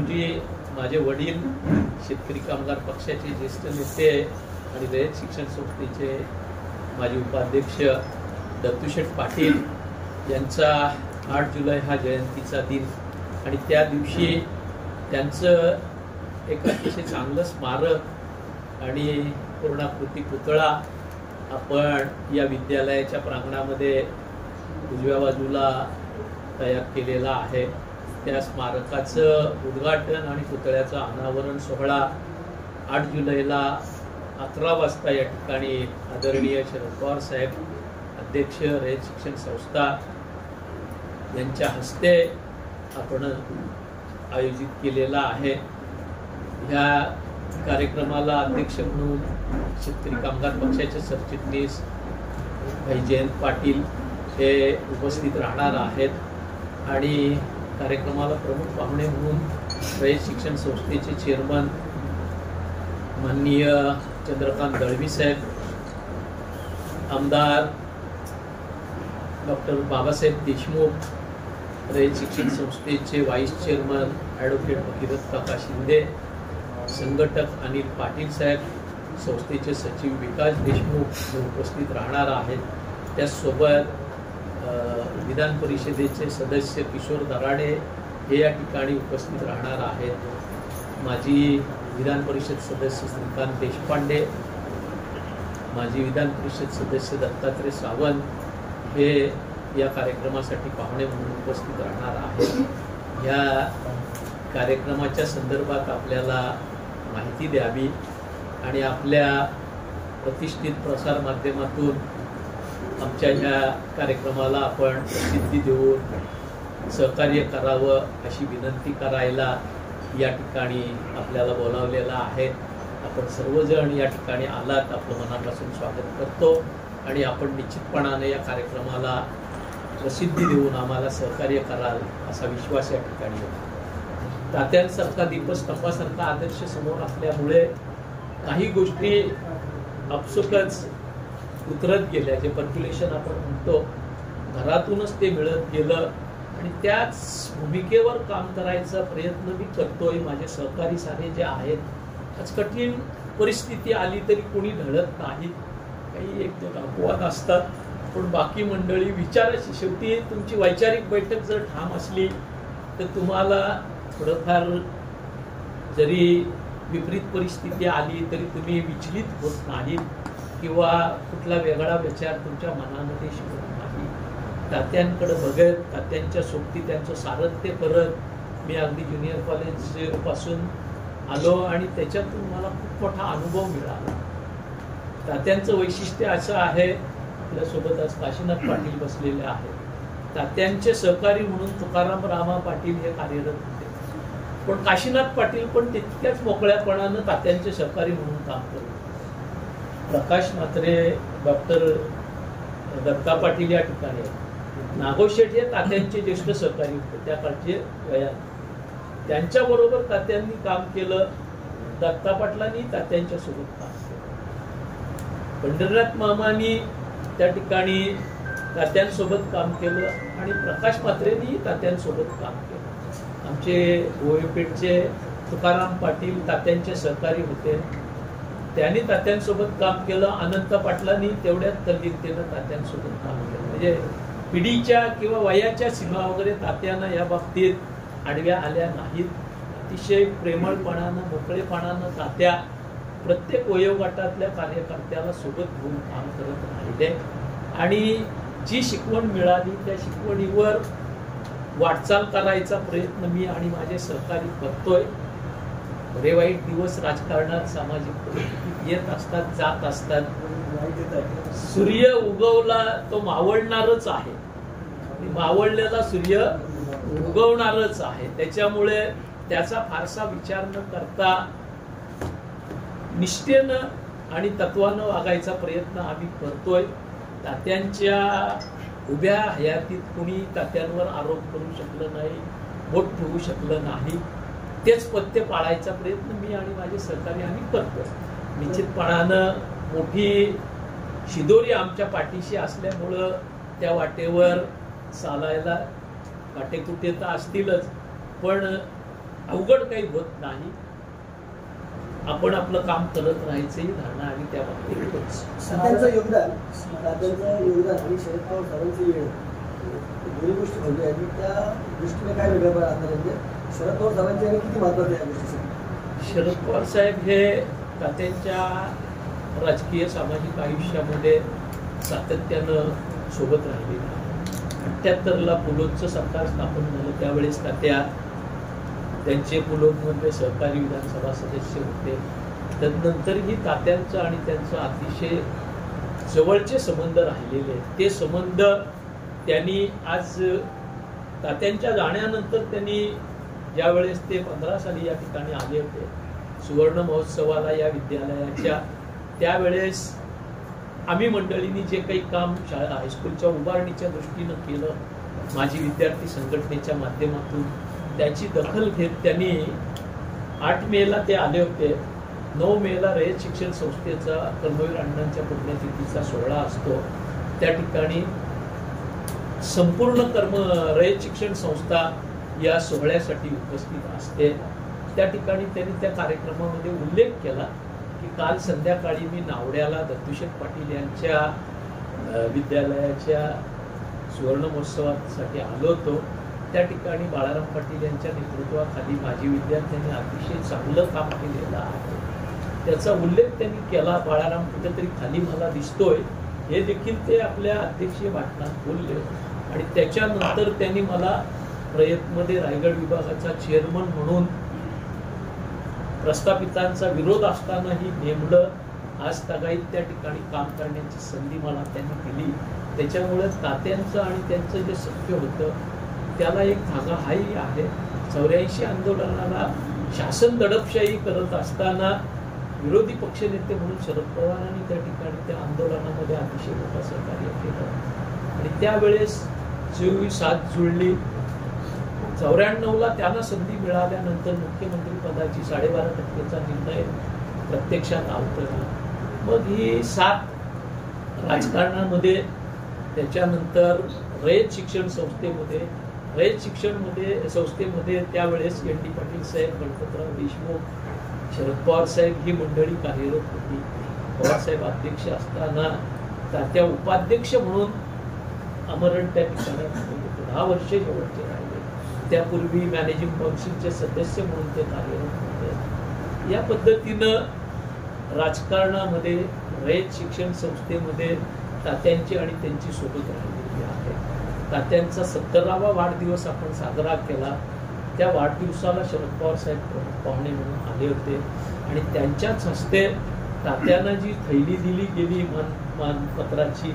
रोजी माझे वडील शेतकरी कामगार पक्षाचे ज्येष्ठ नेते आणि रयत शिक्षण संस्थेचे माजी उपाध्यक्ष दत्तूशेठ पाटील यांचा 8 जुलै हा जयंतीचा दिन आणि त्या दिवशी त्यांचं एक अतिशय चांगलं स्मारक आणि पूर्णाकृती पुतळा आपण या विद्यालयाच्या प्रांगणामध्ये उजव्या बाजूला तयार केलेला आहे। त्या स्मारकाचं उद्घाटन आणि पुतळ्याचं अनावरण सोहळा 8 जुलैला 11 वाजता या ठिकाणी आदरणीय शरद पवार साहेब अध्यक्ष रयत शिक्षण संस्था यांच्या हस्ते आपण आयोजित केलेला आहे। ह्या कार्यक्रमाला अध्यक्ष म्हणून शेतकरी कामगार पक्षाचे सरचिटणीस भाई जयंत पाटील हे उपस्थित राहणार आहेत आणि कार्यक्रमाला प्रमुख पाहुणे म्हणून रयत शिक्षण संस्थेचे चेअरमन माननीय चंद्रकांत दळवी साहेब, आमदार डॉक्टर बाबासाहेब देशमुख, रयत शिक्षण संस्थेचे व्हाईस चेअरमन ॲडव्होकेट भगीरथ काका शिंदे, संघटक अनिल पाटील साहेब, संस्थेचे सचिव विकास देशमुख उपस्थित राहणार आहेत। त्याचसोबत विधान परिषदेचे सदस्य किशोर दराडे हे या ठिकाणी उपस्थित राहणार आहेत। माजी विधान परिषद सदस्य श्रीकांत देशपांडे, माजी विधान परिषद सदस्य दत्तात्रय सावंत हे या कार्यक्रमासाठी पाहुणे म्हणून उपस्थित राहणार आहेत। या कार्यक्रमाच्या संदर्भात आपल्याला माहिती द्यावी आणि आपल्या प्रतिष्ठित प्रसार माध्यमातून आमच्या ह्या कार्यक्रमाला आपण प्रसिद्धी देऊन सहकार्य करावं अशी विनंती करायला या ठिकाणी आपल्याला बोलावलेलं आहे। आपण सर्वजण या ठिकाणी आलात, आपलं मनापासून स्वागत करतो आणि आपण निश्चितपणाने या कार्यक्रमाला प्रसिद्धी देऊन आम्हाला सहकार्य कराल असा विश्वास या ठिकाणी होता। तात्यांसारखा दीपस्तंभासारखा आदर्श समोर असल्यामुळे काही गोष्टी आपसुकच उतरत गेल्या, जे पर्क्युलेशन आपण म्हणतो, घरातूनच ते मिळत गेलं आणि त्याच भूमिकेवर काम करायचा प्रयत्न मी करतोय। माझे सहकारी सारे जे आहेत, आज कठीण परिस्थिती आली तरी कोणी ढळत नाही, काही एक दोन अपवाद असतात, पण बाकी मंडळी विचाराची, शेवटी तुमची वैचारिक बैठक जर ठाम असली तर तुम्हाला थोडंफार जरी विपरीत परिस्थिती आली तरी तुम्ही विचलित होत नाही किंवा कुठला वेगळा विचार तुमच्या मनामध्ये शिवत नाही। तात्यांकडे बघत, तात्यांच्या सोबती त्यांचं सारथ्य करत मी अगदी ज्युनियर कॉलेज पासून आलो आणि त्याच्यातून मला खूप मोठा अनुभव मिळाला। तात्यांचं वैशिष्ट्य असं आहे, आपल्यासोबत आज काशीनाथ पाटील बसलेले आहेत, तात्यांचे सहकारी म्हणून तुकाराम रामा पाटील हे कार्यरत होते, पण काशीनाथ पाटील पण तितक्याच मोकळ्यापणानं तात्यांचे सहकारी म्हणून काम करत। प्रकाश म्हात्रे, डॉक्टर दत्ता पाटील या ठिकाणी आहेत, नागोशेठ हे तात्यांचे ज्येष्ठ सहकारी होते त्या काळचे वयात, त्यांच्याबरोबर तात्यांनी काम केलं, दत्ता पाटलांनी तात्यांच्या सोबत काम केलं, पंढरीनाथ मामांनी त्या ठिकाणी तात्यांसोबत काम केलं आणि प्रकाश म्हात्रेंनी तात्यांसोबत काम केलं। आमचे गोवेपेठचे तुकाराम पाटील तात्यांचे सहकारी होते, त्यांनी तात्यांसोबत काम केलं, अनंत पाटलांनी तेवढ्याच तल्लीनतेनं तात्यांसोबत काम केलं। म्हणजे पिढीच्या किंवा वयाच्या सीमा वगैरे तात्यांना या बाबतीत आडव्या आल्या नाहीत। अतिशय प्रेमळपणानं, मोकळेपणानं तात्या प्रत्येक वयोगटातल्या कार्यकर्त्याला सोबत घेऊन काम करत राहिले आणि जी शिकवण मिळाली त्या शिकवणीवर वाटचाल करायचा प्रयत्न मी आणि माझे सहकारी करतोय। बरे वाईट दिवस राजकारणात, सामाजिक परिस्थितीत येत असतात, जात असतात। सूर्य उगवला तो मावळणारच आहे, मावळलेला सूर्य उगवणारच आहे, त्याच्यामुळे त्याचा फारसा विचार न करता निष्ठेनं आणि तत्वानं वागायचा प्रयत्न आम्ही करतोय। तात्यांच्या उभ्या हयातीत कुणी तात्यांवर आरोप करू शकलं नाही, बोट ठेवू शकलं नाही, तेच पथ्य पाळायचा प्रयत्न मी आणि माझे सहकारी आम्ही करतो। निश्चितपणानं मोठी शिदोरी आमच्या पाठीशी असल्यामुळं त्या वाटेवर चालायला काटेकुटे तर असतीलच, पण अवघड काही होत नाही. आपण आपलं काम करत राहायचं ही धारणा आणि त्या बाबतीत तात्यांचं योगदान आणि शरद पवार साहेबांचं येणं दोन्ही गोष्टी घडल्या आहेत. त्या दृष्टीने काय वेगळं बरं आता म्हणजे शरद पवार साहेबांचे येणं किती महत्त्वाचं आहे या गोष्टीसाठी? शरद पवार साहेब हे तात्यांच्या राजकीय सामाजिक आयुष्यामध्ये सातत्यानं सोबत राहिलेले. 78ला पुलोदचं सरकार स्थापन झालं त्यावेळेस तात्या त्यांचे पुलोदमध्ये सहकारी विधानसभा सदस्य होते. तदनंतरही तात्यांचं आणि त्यांचं अतिशय जवळचे संबंध राहिलेले आहेत. ते संबंध त्यांनी आज तात्यांच्या जाण्यानंतर त्यांनी ज्यावेळेस ते 15 साली या ठिकाणी आले होते सुवर्ण महोत्सवाला या विद्यालयाच्या, त्यावेळेस आम्ही मंडळींनी जे काही काम शाळा हायस्कूलच्या उभारणीच्या दृष्टीनं केलं माझी विद्यार्थी संघटनेच्या माध्यमातून, त्याची दखल घेत त्यांनी 8 मेला ते आले होते. 9 मेला रयत शिक्षण संस्थेचा कर्मवीर अण्णांच्या पुण्यतिथीचा सोहळा असतो. त्या ठिकाणी संपूर्ण रयत शिक्षण संस्था या सोहळ्यासाठी उपस्थित असते. त्या ठिकाणी त्यांनी त्या कार्यक्रमामध्ये उल्लेख केला की काल संध्याकाळी मी नावड्याला दत्तूशेठ पाटील यांच्या विद्यालयाच्या सुवर्ण महोत्सवासाठी आलो होतो. त्या ठिकाणी बाळाराम पाटील यांच्या नेतृत्वाखाली माजी विद्यार्थ्यांनी अतिशय चांगलं काम केलेलं आहे. त्याचा उल्लेख त्यांनी केला. बाळाराम कुठेतरी खाली मला दिसतोय हे देखील ते आपल्या अध्यक्षीय भाषणात बोलले. आणि त्याच्यानंतर त्यांनी मला प्रयत्नमध्ये रायगड विभागाचा चेअरमन म्हणून प्रस्थापितांचा विरोध असतानाही नेमलं. आज तागाईत त्या ठिकाणी काम करण्याची संधी मला त्यांनी दिली. त्याच्यामुळे तात्यांचं आणि त्यांचं जे सत्य होतं त्याला एक धागा हाही आहे. 84 आंदोलनाला शासन दडपशाही करत असताना विरोधी पक्षनेते म्हणून शरद पवारांनी त्या ठिकाणी त्या आंदोलनामध्ये अतिशय मोठं सहकार्य केलं. आणि त्यावेळेस 7 जुळली. 94ला त्यांना संधी मिळाल्यानंतर मुख्यमंत्री पदाची 12.5% निर्णय प्रत्यक्षात अवतरला. मग ही 7 राजकारणामध्ये, त्याच्यानंतर रयत शिक्षण संस्थेमध्ये त्यावेळेस ND पाटील साहेब, गणपतराव देशमुख, शरद पवार साहेब ही मंडळी कार्यरत होती. पवारसाहेब अध्यक्ष असताना तात्या उपाध्यक्ष म्हणून आमरण त्या ठिकाणी 10 वर्ष शेवटचे राहिले. त्यापूर्वी मॅनेजिंग काउन्सिलचे सदस्य म्हणून ते कार्यरत होते. या पद्धतीनं राजकारणामध्ये रयत शिक्षण संस्थेमध्ये तात्यांची आणि त्यांची सोबत राहिलेली आहे. तात्यांचा 70वा वाढदिवस आपण साजरा केला. त्या वाढदिवसाला शरद पवार साहेब प्रमुख पाहुणे म्हणून आले होते. आणि त्यांच्याच हस्ते तात्यांना जी थैली दिली गेली मानपत्राची,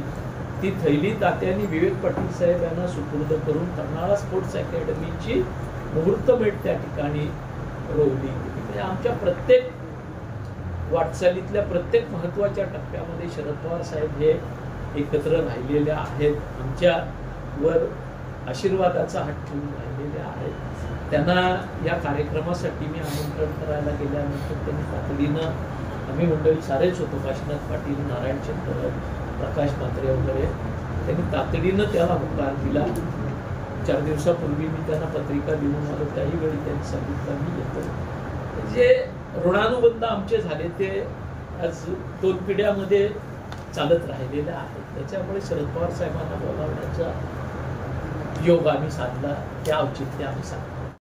ती थैली तात्यांनी विवेक पाटील साहेब यांना सुपूर्द करून कर्नाळा स्पोर्ट्स अकॅडमीची मुहूर्तमेढ त्या ठिकाणी रोवली गेली. म्हणजे आमच्या प्रत्येक वाटचालीतल्या प्रत्येक महत्वाच्या टप्प्यामध्ये शरद पवार साहेब हे एकत्र राहिलेले आहेत. आमच्यावर आशीर्वादाचा हात ठेवून राहिलेले आहेत. त्यांना या कार्यक्रमासाठी मी आमंत्रण करायला गेल्यानंतर त्यांनी तातडीनं, आम्ही मंडळी सारेच होतो, काशीनाथ पाटील, नारायण चंद्र, प्रकाश म्हात्रे वगैरे, त्यांनी तातडीनं त्याला होकार दिला. 4 दिवसापूर्वी मी त्यांना पत्रिका लिहून आलो. त्याही वेळी त्यांनी सांगितलं मी येतो. जे ऋणानुबंध आमचे झाले ते आज 2 पिढ्यामध्ये चालत राहिलेले आहेत. त्याच्यामुळे शरद पवार साहेबांना बोलावण्याचा योग आम्ही साधला, त्या औचित्य आम्ही साधला.